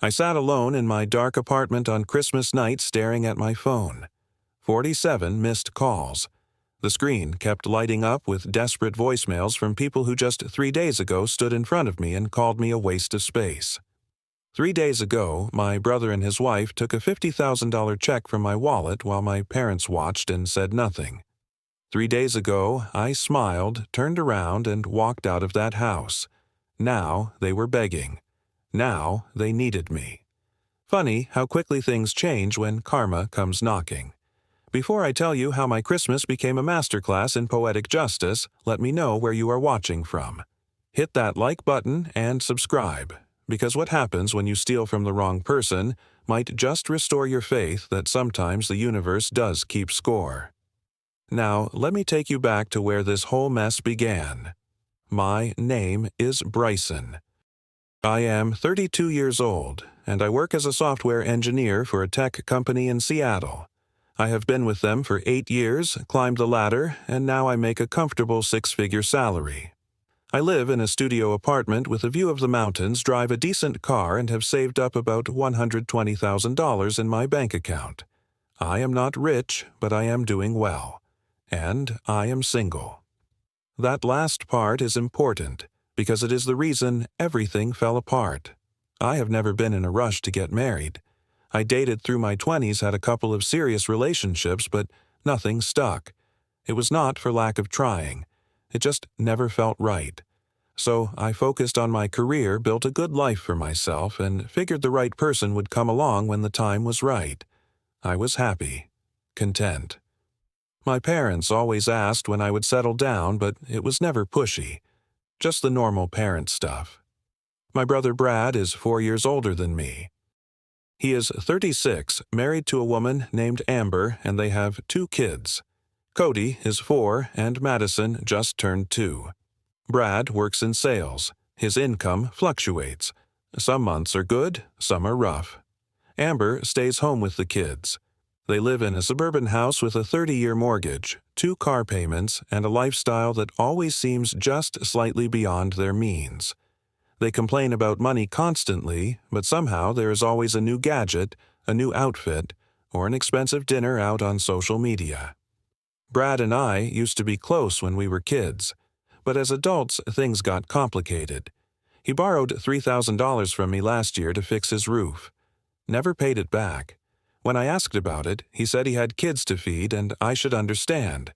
I sat alone in my dark apartment on Christmas night staring at my phone. 47 missed calls. The screen kept lighting up with desperate voicemails from people who just 3 days ago stood in front of me and called me a waste of space. 3 days ago, my brother and his wife took a $50,000 check from my wallet while my parents watched and said nothing. 3 days ago, I smiled, turned around, and walked out of that house. Now they were begging. Now they needed me. Funny how quickly things change when karma comes knocking. Before I tell you how my Christmas became a masterclass in poetic justice, let me know where you are watching from. Hit that like button and subscribe, because what happens when you steal from the wrong person might just restore your faith that sometimes the universe does keep score. Now, let me take you back to where this whole mess began. My name is Bryson. I am 32 years old, and I work as a software engineer for a tech company in Seattle. I have been with them for 8 years, climbed the ladder, and now I make a comfortable 6-figure salary. I live in a studio apartment with a view of the mountains, drive a decent car, and have saved up about $120,000 in my bank account. I am not rich, but I am doing well. And I am single. That last part is important, because it is the reason everything fell apart. I have never been in a rush to get married. I dated through my 20s, had a couple of serious relationships, but nothing stuck. It was not for lack of trying. It just never felt right. So I focused on my career, built a good life for myself, and figured the right person would come along when the time was right. I was happy, content. My parents always asked when I would settle down, but it was never pushy. Just the normal parent stuff. My brother Brad is 4 years older than me. He is 36, married to a woman named Amber, and they have 2 kids. Cody is 4, and Madison just turned 2. Brad works in sales. His income fluctuates. Some months are good, some are rough. Amber stays home with the kids. They live in a suburban house with a 30-year mortgage, 2 car payments, and a lifestyle that always seems just slightly beyond their means. They complain about money constantly, but somehow there is always a new gadget, a new outfit, or an expensive dinner out on social media. Brad and I used to be close when we were kids, but as adults things got complicated. He borrowed $3,000 from me last year to fix his roof. Never paid it back. When I asked about it, he said he had kids to feed and I should understand.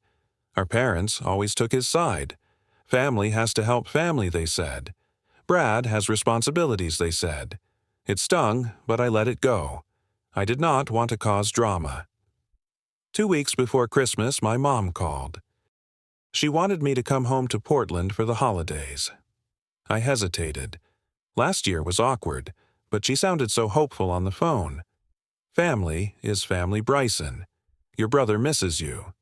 Our parents always took his side. Family has to help family, they said. Brad has responsibilities, they said. It stung, but I let it go. I did not want to cause drama. 2 weeks before Christmas, my mom called. She wanted me to come home to Portland for the holidays. I hesitated. Last year was awkward, but she sounded so hopeful on the phone. Family is family Bryson. Your brother misses you.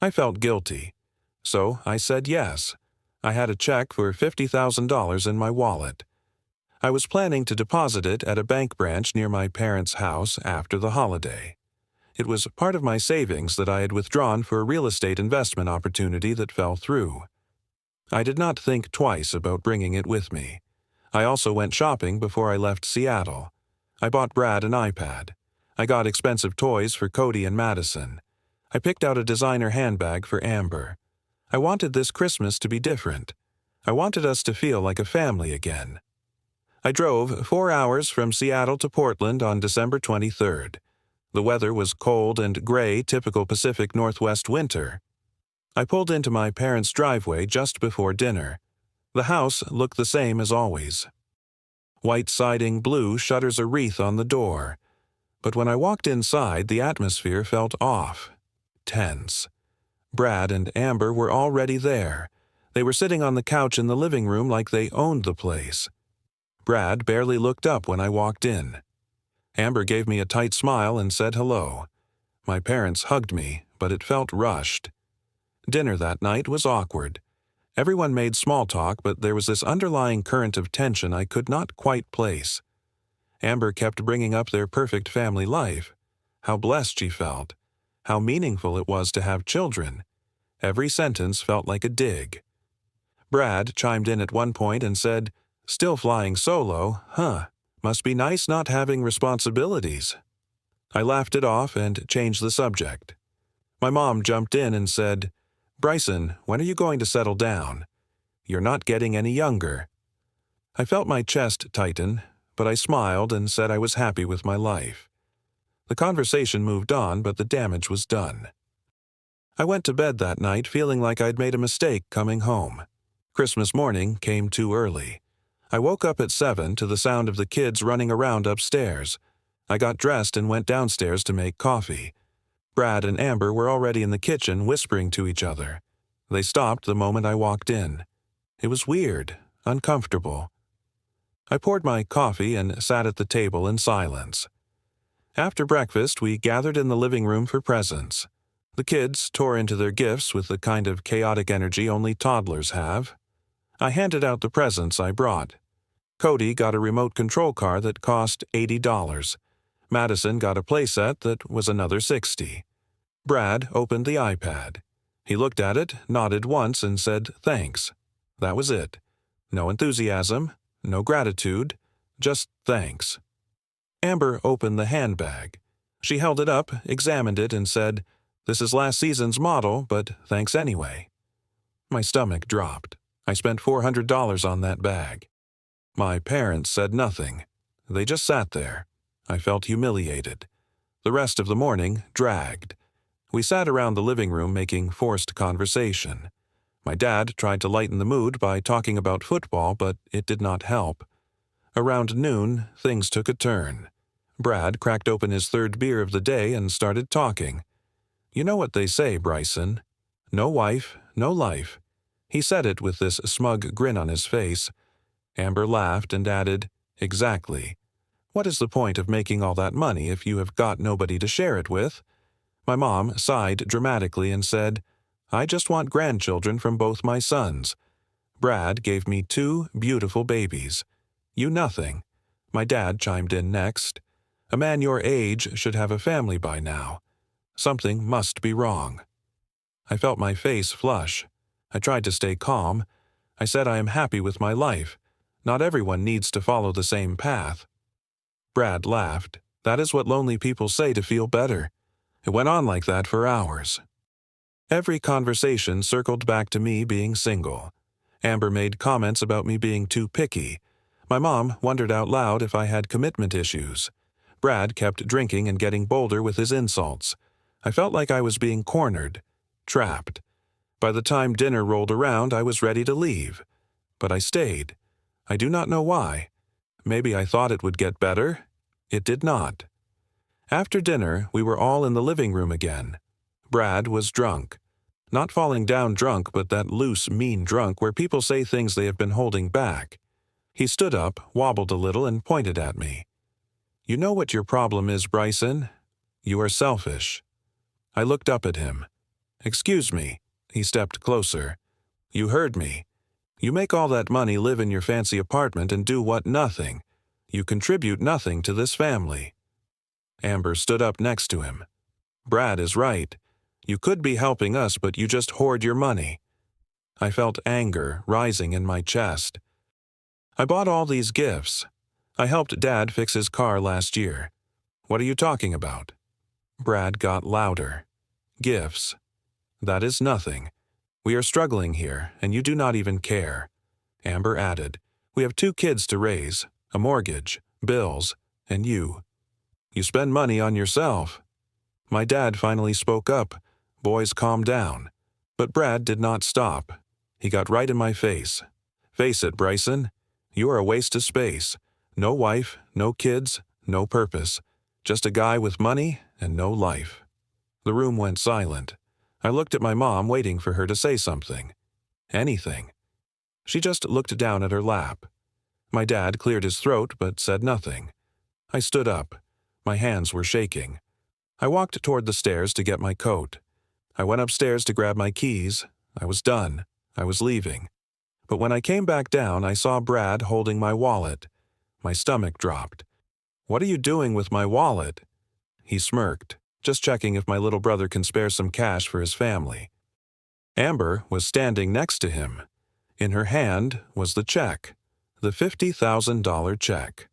I felt guilty. So I said yes. I had a check for $50,000 in my wallet. I was planning to deposit it at a bank branch near my parents' house after the holiday. It was part of my savings that I had withdrawn for a real estate investment opportunity that fell through. I did not think twice about bringing it with me. I also went shopping before I left Seattle. I bought Brad an iPad. I got expensive toys for Cody and Madison. I picked out a designer handbag for Amber. I wanted this Christmas to be different. I wanted us to feel like a family again. I drove 4 hours from Seattle to Portland on December 23rd. The weather was cold and gray, typical Pacific Northwest winter. I pulled into my parents' driveway just before dinner. The house looked the same as always. White siding, blue shutters a wreath on the door. But when I walked inside, the atmosphere felt off, tense. Brad and Amber were already there. They were sitting on the couch in the living room like they owned the place. Brad barely looked up when I walked in. Amber gave me a tight smile and said hello. My parents hugged me, but it felt rushed. Dinner that night was awkward. Everyone made small talk, but there was this underlying current of tension I could not quite place. Amber kept bringing up their perfect family life, how blessed she felt, how meaningful it was to have children. Every sentence felt like a dig. Brad chimed in at one point and said, "Still flying solo, huh? Must be nice not having responsibilities." I laughed it off and changed the subject. My mom jumped in and said, "Bryson, when are you going to settle down? You're not getting any younger." I felt my chest tighten, but I smiled and said I was happy with my life. The conversation moved on, but the damage was done. I went to bed that night feeling like I'd made a mistake coming home. Christmas morning came too early. I woke up at 7 to the sound of the kids running around upstairs. I got dressed and went downstairs to make coffee. Brad and Amber were already in the kitchen whispering to each other. They stopped the moment I walked in. It was weird, uncomfortable. I poured my coffee and sat at the table in silence. After breakfast, we gathered in the living room for presents. The kids tore into their gifts with the kind of chaotic energy only toddlers have. I handed out the presents I brought. Cody got a remote control car that cost $80. Madison got a playset that was another $60. Brad opened the iPad. He looked at it, nodded once, and said thanks. That was it. No enthusiasm, no gratitude, just thanks. Amber opened the handbag. She held it up, examined it, and said, "This is last season's model, but thanks anyway." My stomach dropped. I spent $400 on that bag. My parents said nothing. They just sat there. I felt humiliated. The rest of the morning dragged. We sat around the living room making forced conversation. My dad tried to lighten the mood by talking about football, but it did not help. Around noon, things took a turn. Brad cracked open his third beer of the day and started talking. "You know what they say, Bryson. No wife, no life." He said it with this smug grin on his face. Amber laughed and added, "Exactly. What is the point of making all that money if you have got nobody to share it with?" My mom sighed dramatically and said, "I just want grandchildren from both my sons. Brad gave me 2 beautiful babies. You nothing." My dad chimed in next. "A man your age should have a family by now. Something must be wrong." I felt my face flush. I tried to stay calm. I said I am happy with my life. Not everyone needs to follow the same path. Brad laughed. "That is what lonely people say to feel better." It went on like that for hours. Every conversation circled back to me being single. Amber made comments about me being too picky. My mom wondered out loud if I had commitment issues. Brad kept drinking and getting bolder with his insults. I felt like I was being cornered, trapped. By the time dinner rolled around, I was ready to leave. But I stayed. I do not know why. Maybe I thought it would get better. It did not. After dinner, we were all in the living room again. Brad was drunk. Not falling down drunk, but that loose, mean drunk where people say things they have been holding back. He stood up, wobbled a little, and pointed at me. "You know what your problem is, Bryson? You are selfish." I looked up at him. "Excuse me." He stepped closer. "You heard me. You make all that money, live in your fancy apartment, and do what? Nothing. You contribute nothing to this family." Amber stood up next to him. "Brad is right. You could be helping us, but you just hoard your money." I felt anger rising in my chest. "I bought all these gifts. I helped Dad fix his car last year. What are you talking about?" Brad got louder. "Gifts. That is nothing. We are struggling here, and you do not even care." Amber added, "We have 2 kids to raise, a mortgage, bills, and you. You spend money on yourself." My dad finally spoke up. "Boys, calm down." But Brad did not stop. He got right in my face. "Face it, Bryson. You are a waste of space. No wife, no kids, no purpose. Just a guy with money and no life." The room went silent. I looked at my mom, waiting for her to say something. Anything. She just looked down at her lap. My dad cleared his throat but said nothing. I stood up. My hands were shaking. I walked toward the stairs to get my coat. I went upstairs to grab my keys. I was done. I was leaving. But when I came back down, I saw Brad holding my wallet. My stomach dropped. "What are you doing with my wallet?" He smirked, just checking if my little brother can spare some cash for his family. Amber was standing next to him. In her hand was the check, the $50,000 check.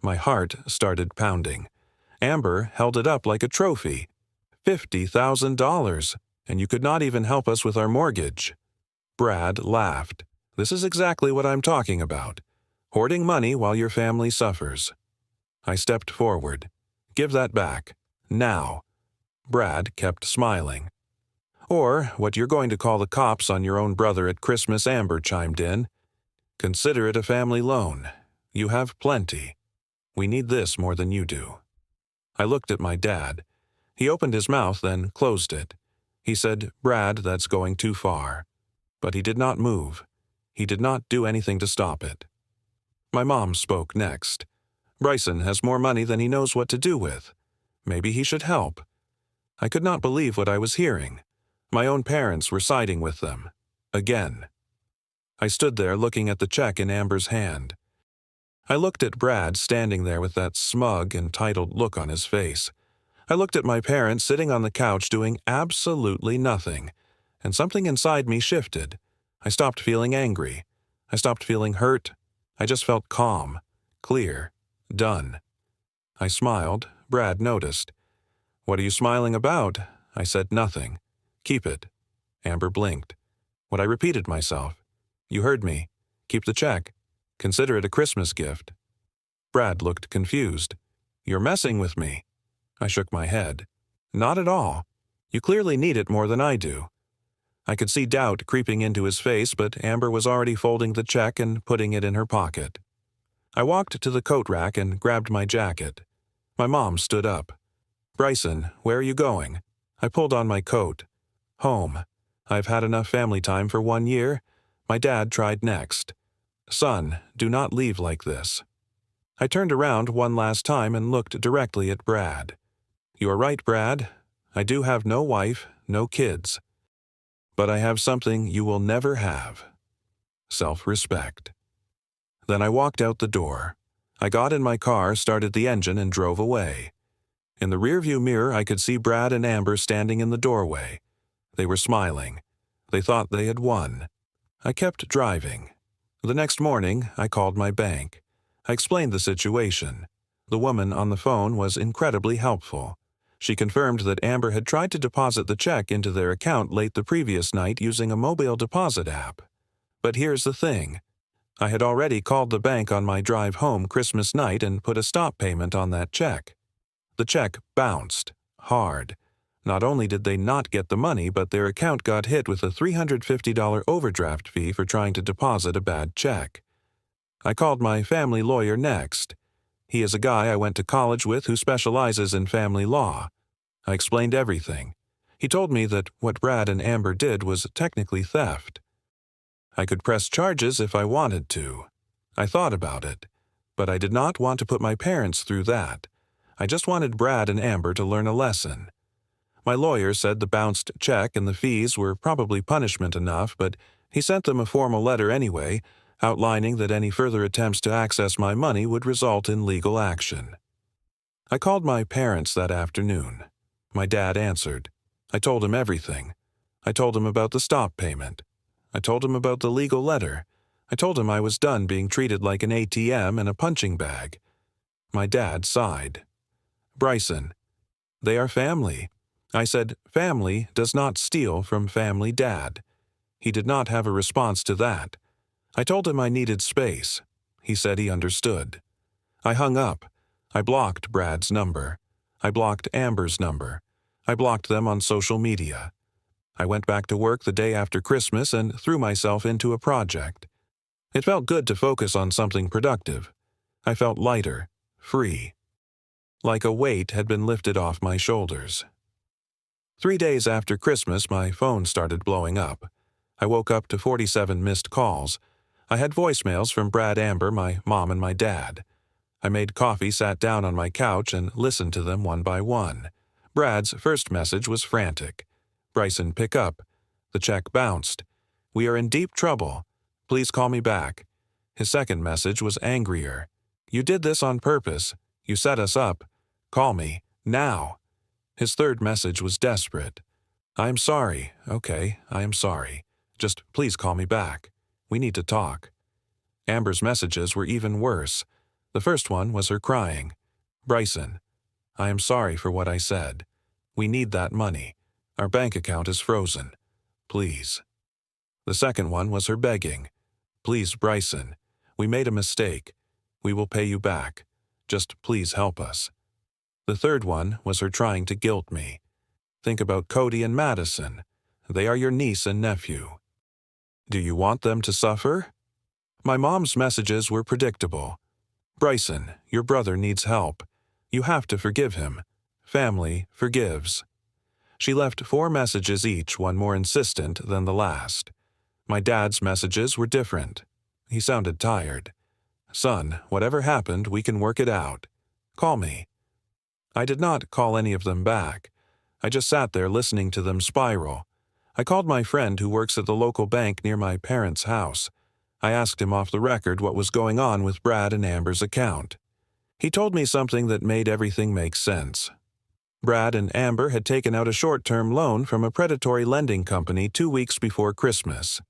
My heart started pounding. Amber held it up like a trophy. $50,000, and you could not even help us with our mortgage. Brad laughed. This is exactly what I'm talking about. Hoarding money while your family suffers. I stepped forward. Give that back. Now. Brad kept smiling. Or what you're going to call the cops on your own brother at Christmas, Amber chimed in. Consider it a family loan. You have plenty. We need this more than you do. I looked at my dad. He opened his mouth, then closed it. He said, Brad, that's going too far. But he did not move. He did not do anything to stop it. My mom spoke next. Bryson has more money than he knows what to do with. Maybe he should help. I could not believe what I was hearing. My own parents were siding with them. Again. I stood there looking at the check in Amber's hand. I looked at Brad standing there with that smug, entitled look on his face. I looked at my parents sitting on the couch doing absolutely nothing, and something inside me shifted. I stopped feeling angry. I stopped feeling hurt. I just felt calm, clear, done. I smiled. Brad noticed. What are you smiling about? I said nothing. Keep it. Amber blinked. What I repeated myself. You heard me. Keep the check. Consider it a Christmas gift. Brad looked confused. You're messing with me. I shook my head. Not at all. You clearly need it more than I do. I could see doubt creeping into his face, but Amber was already folding the check and putting it in her pocket. I walked to the coat rack and grabbed my jacket. My mom stood up. Bryson, where are you going? I pulled on my coat. Home. I've had enough family time for 1 year. My dad tried next. Son, do not leave like this. I turned around one last time and looked directly at Brad. You are right, Brad. I do have no wife, no kids. But I have something you will never have. Self-respect. Then I walked out the door. I got in my car, started the engine, and drove away. In the rearview mirror, I could see Brad and Amber standing in the doorway. They were smiling. They thought they had won. I kept driving. The next morning, I called my bank. I explained the situation. The woman on the phone was incredibly helpful. She confirmed that Amber had tried to deposit the check into their account late the previous night using a mobile deposit app. But here's the thing. I had already called the bank on my drive home Christmas night and put a stop payment on that check. The check bounced. Hard. Not only did they not get the money, but their account got hit with a $350 overdraft fee for trying to deposit a bad check. I called my family lawyer next. He is a guy I went to college with who specializes in family law. I explained everything. He told me that what Brad and Amber did was technically theft. I could press charges if I wanted to. I thought about it, but I did not want to put my parents through that. I just wanted Brad and Amber to learn a lesson. My lawyer said the bounced check and the fees were probably punishment enough, but he sent them a formal letter anyway, outlining that any further attempts to access my money would result in legal action. I called my parents that afternoon. My dad answered. I told him everything. I told him about the stop payment. I told him about the legal letter. I told him I was done being treated like an ATM and a punching bag. My dad sighed. Bryson, they are family. I said, family does not steal from family dad. He did not have a response to that. I told him I needed space. He said he understood. I hung up. I blocked Brad's number. I blocked Amber's number. I blocked them on social media. I went back to work the day after Christmas and threw myself into a project. It felt good to focus on something productive. I felt lighter, free. Like a weight had been lifted off my shoulders. 3 days after Christmas, my phone started blowing up. I woke up to 47 missed calls. I had voicemails from Brad, Amber, my mom, and my dad. I made coffee, sat down on my couch, and listened to them one by one. Brad's first message was frantic. Bryson, pick up. The check bounced. We are in deep trouble. Please call me back. His second message was angrier. You did this on purpose. You set us up. Call me. Now. His third message was desperate. I am sorry. Okay, I am sorry. Just please call me back. We need to talk. Amber's messages were even worse. The first one was her crying. "Bryson, I am sorry for what I said. We need that money. Our bank account is frozen. Please." The second one was her begging. "Please, Bryson, we made a mistake. We will pay you back. Just please help us." The third one was her trying to guilt me. "Think about Cody and Madison. They are your niece and nephew. Do you want them to suffer?" My mom's messages were predictable. "Bryson, your brother needs help. You have to forgive him. Family forgives." She left 4 messages each, one more insistent than the last. My dad's messages were different. He sounded tired. "Son, whatever happened, we can work it out. Call me." I did not call any of them back. I just sat there listening to them spiral. I called my friend who works at the local bank near my parents' house. I asked him off the record what was going on with Brad and Amber's account. He told me something that made everything make sense. Brad and Amber had taken out a short-term loan from a predatory lending company 2 weeks before Christmas.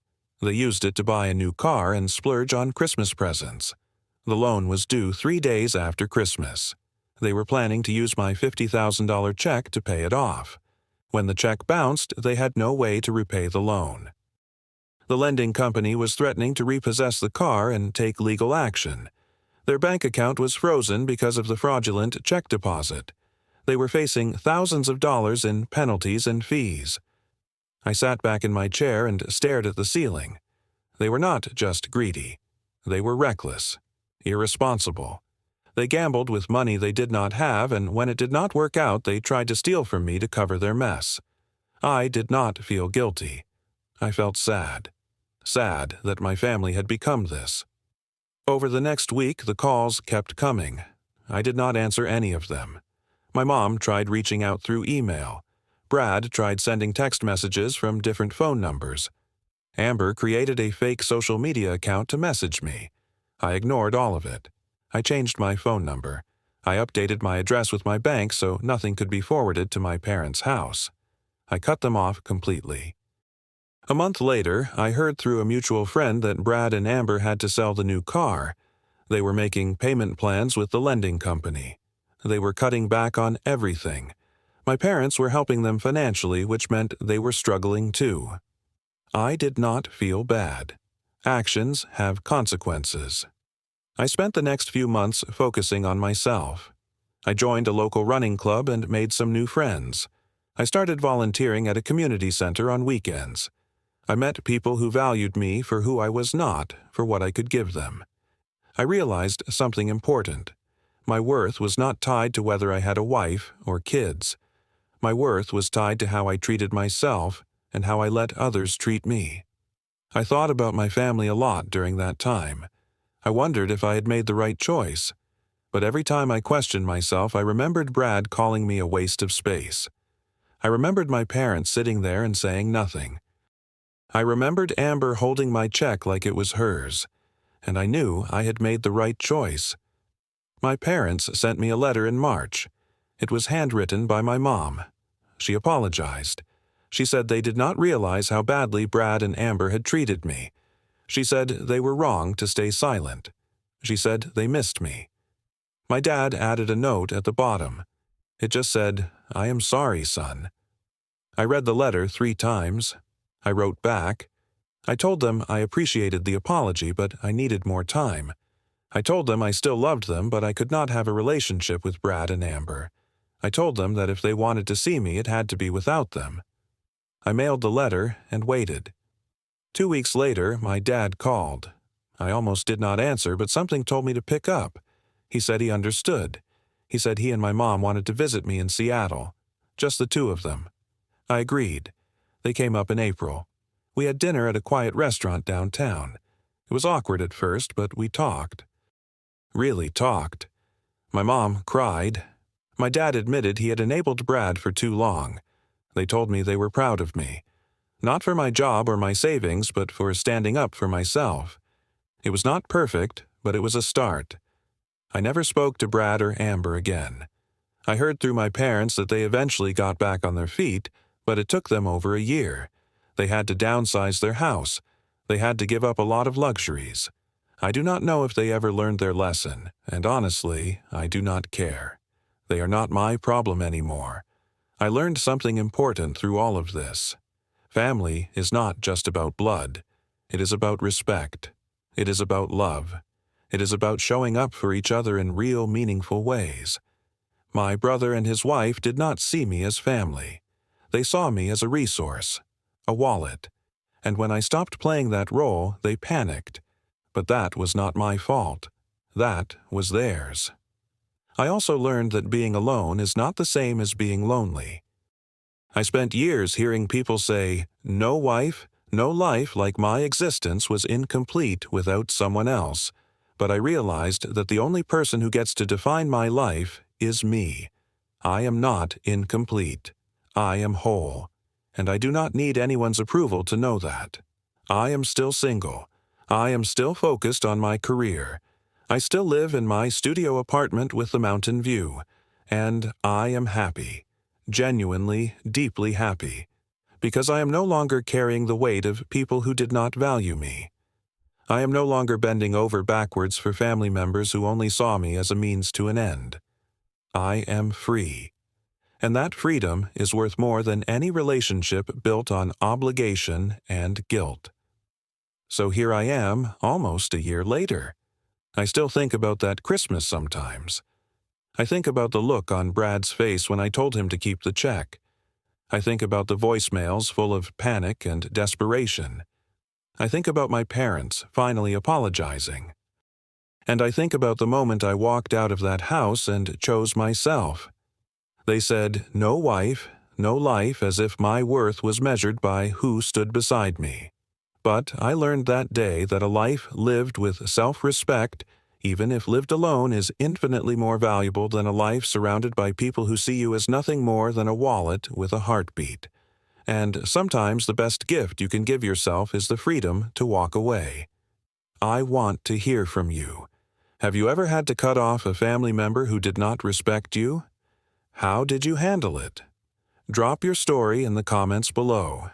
They used it to buy a new car and splurge on Christmas presents. The loan was due 3 days after Christmas. They were planning to use my $50,000 check to pay it off. When the check bounced, they had no way to repay the loan. The lending company was threatening to repossess the car and take legal action. Their bank account was frozen because of the fraudulent check deposit. They were facing thousands of dollars in penalties and fees. I sat back in my chair and stared at the ceiling. They were not just greedy. They were reckless, irresponsible. They gambled with money they did not have, and when it did not work out, they tried to steal from me to cover their mess. I did not feel guilty. I felt sad. Sad that my family had become this. Over the next week, the calls kept coming. I did not answer any of them. My mom tried reaching out through email. Brad tried sending text messages from different phone numbers. Amber created a fake social media account to message me. I ignored all of it. I changed my phone number. I updated my address with my bank so nothing could be forwarded to my parents' house. I cut them off completely. A month later, I heard through a mutual friend that Brad and Amber had to sell the new car. They were making payment plans with the lending company. They were cutting back on everything. My parents were helping them financially, which meant they were struggling too. I did not feel bad. Actions have consequences. I spent the next few months focusing on myself. I joined a local running club and made some new friends. I started volunteering at a community center on weekends. I met people who valued me for who I was not, for what I could give them. I realized something important. My worth was not tied to whether I had a wife or kids. My worth was tied to how I treated myself and how I let others treat me. I thought about my family a lot during that time. I wondered if I had made the right choice. But every time I questioned myself, I remembered Brad calling me a waste of space. I remembered my parents sitting there and saying nothing. I remembered Amber holding my check like it was hers, and I knew I had made the right choice. My parents sent me a letter in March. It was handwritten by my mom. She apologized. She said they did not realize how badly Brad and Amber had treated me. She said they were wrong to stay silent. She said they missed me. My dad added a note at the bottom. It just said, "I am sorry, son." I read the letter 3 times. I wrote back. I told them I appreciated the apology, but I needed more time. I told them I still loved them, but I could not have a relationship with Brad and Amber. I told them that if they wanted to see me, it had to be without them. I mailed the letter and waited. 2 weeks later, my dad called. I almost did not answer, but something told me to pick up. He said he understood. He said he and my mom wanted to visit me in Seattle. Just the 2 of them. I agreed. They came up in April. We had dinner at a quiet restaurant downtown. It was awkward at first, but we talked. Really talked. My mom cried. My dad admitted he had enabled Brad for too long. They told me they were proud of me. Not for my job or my savings, but for standing up for myself. It was not perfect, but it was a start. I never spoke to Brad or Amber again. I heard through my parents that they eventually got back on their feet, but it took them over a year. They had to downsize their house. They had to give up a lot of luxuries. I do not know if they ever learned their lesson, and honestly, I do not care. They are not my problem anymore. I learned something important through all of this. Family is not just about blood. It is about respect. It is about love. It is about showing up for each other in real, meaningful ways. My brother and his wife did not see me as family. They saw me as a resource, a wallet. And when I stopped playing that role, they panicked. But that was not my fault. That was theirs. I also learned that being alone is not the same as being lonely. I spent years hearing people say, "No wife, no life like my existence was incomplete without someone else." But I realized that the only person who gets to define my life is me. I am not incomplete. I am whole. And I do not need anyone's approval to know that. I am still single. I am still focused on my career. I still live in my studio apartment with the mountain view. And I am happy. Genuinely, deeply happy. Because I am no longer carrying the weight of people who did not value me. I am no longer bending over backwards for family members who only saw me as a means to an end. I am free. And that freedom is worth more than any relationship built on obligation and guilt. So here I am, almost a year later. I still think about that Christmas sometimes. I think about the look on Brad's face when I told him to keep the check. I think about the voicemails full of panic and desperation. I think about my parents finally apologizing. And I think about the moment I walked out of that house and chose myself. They said, "No wife, no life," as if my worth was measured by who stood beside me. But I learned that day that a life lived with self-respect, even if lived alone, is infinitely more valuable than a life surrounded by people who see you as nothing more than a wallet with a heartbeat. And sometimes the best gift you can give yourself is the freedom to walk away. I want to hear from you. Have you ever had to cut off a family member who did not respect you? How did you handle it? Drop your story in the comments below.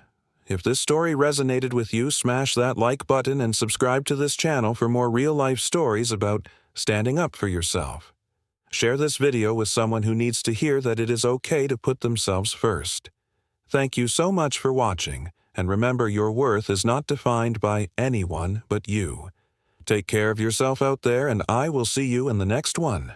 If this story resonated with you, smash that like button and subscribe to this channel for more real-life stories about standing up for yourself. Share this video with someone who needs to hear that it is okay to put themselves first. Thank you so much for watching, and remember, your worth is not defined by anyone but you. Take care of yourself out there, and I will see you in the next one.